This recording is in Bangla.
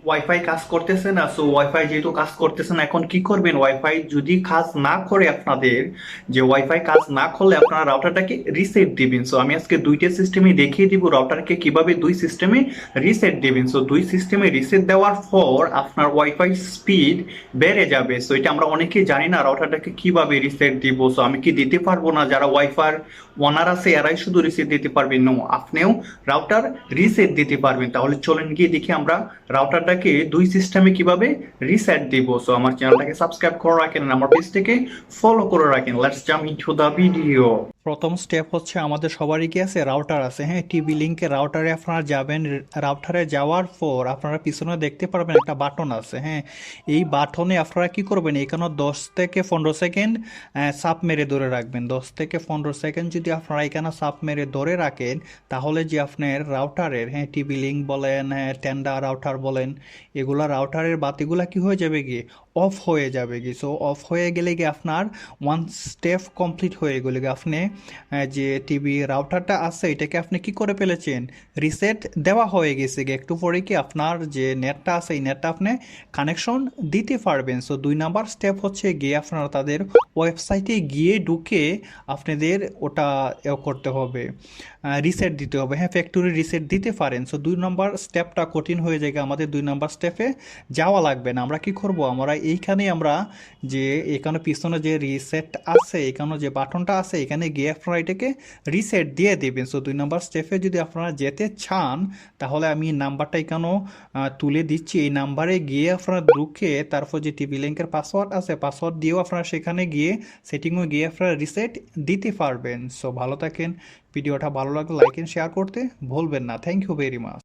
ওয়াইফাই কাজ করতেছে না। সো ওয়াইফাই যেহেতু কাজ করতেছে না, এখন কি করবেন? ওয়াইফাই যদি কাজ না করে আপনাদের, যে ওয়াইফাই কাজ না করলে আপনারা রাউটারটাকে রিসেট দিবেন। সো আমি আজকে দুইটা সিস্টেমে দেখিয়ে দিব রাউটারকে কিভাবে দুই সিস্টেমে রিসেট দিবেন। সো দুই সিস্টেমে রিসেট দেওয়ার পর আপনার ওয়াইফাই স্পিড বেড়ে যাবে। সো এটা আমরা অনেকেই জানি না রাউটারটাকে কিভাবে রিসেট দিব। সো আমি কি দিতে পারবো না? যারা ওয়াইফাই ওনার আছে এরাই শুধু রিসেট দিতে পারবেন? নো, আপনিও রাউটার রিসেট দিতে পারবেন। তাহলে চলেন গিয়ে দেখি আমরা রাউটারটাকে দুই সিস্টেমে কিভাবে রিসেট দিব। সো আমার চ্যানেলটাকে সাবস্ক্রাইব করে রাখেন, আমার পেজটাকে ফলো করে রাখেন। Let's jump into the video. প্রথম স্টেপ হচ্ছে আমাদের সবারই কি আছে? রাউটার আছে। হ্যাঁ, টিভি লিঙ্কে রাউটারে আপনারা যাবেন। রাউটারে যাওয়ার পর আপনারা পিছনে দেখতে পারবেন একটা বাটন আছে। হ্যাঁ, এই বাটনে আপনারা কি করবেন? এখানে 10 থেকে 15 সেকেন্ড চাপ মেরে ধরে রাখবেন। 10 থেকে 15 সেকেন্ড যদি আপনারা এখানে চাপ মেরে ধরে রাখেন, তাহলে যে আপনার রাউটারের, হ্যাঁ, টিভি লিঙ্ক বলেন, হ্যাঁ, টেন্ডা রাউটার বলেন, এগুলা রাউটারের বাতিগুলা কি হয়ে যাবে? কি অফ হয়ে যাবে। কি সো অফ হয়ে গেলে কি আপনার ওয়ান স্টেপ কমপ্লিট হয়ে গেলে কি আপনি যে টিভি রাউটারটা আছে এটাকে আপনি কি করে ফেলেছেন? রিসেট দেওয়া হয়ে গেছে। কি একটু পরে কি আপনার যে নেটটা আছে এই নেটটা আপনি কানেকশন দিতে পারবেন। সো 2 নাম্বার স্টেপ হচ্ছে গিয়ে আপনারা তাদের ওয়েবসাইটে গিয়ে ঢুকে আপনাদের ওটা করতে হবে, রিসেট দিতে হবে। হ্যাঁ, ফ্যাক্টরি রিসেট দিতে পারেন। সো 2 নম্বর স্টেপটা কঠিন হয়ে যায়। আমাদের 2 নম্বর স্টেপে যাওয়া লাগবে না। আমরা কি করব? আমরা এইখানে আমরা যে এখানে পিছনে যে রিসেট আছে, এখানে যে বাটনটা আছে, এখানে গিয়ে আপনারা এটাকে রিসেট দিয়ে দেবেন। সো 2 নম্বর স্টেপে যদি আপনারা যেতে চান, তাহলে আমি নাম্বারটা এখানেও তুলে দিচ্ছি। এই নাম্বারে গিয়ে আপনারা ঢুকে তারপর যে টিভি লিঙ্কের পাসওয়ার্ড আছে, পাসওয়ার্ড দিয়েও আপনারা সেখানে গিয়ে সেটিংয়ে গিয়ে আপনারা রিসেট দিতে পারবেন। সো ভালো থাকেন। ভিডিওটা ভালো লাগলে লাইক এন্ড শেয়ার করতে ভুলবেন না। Thank you very much.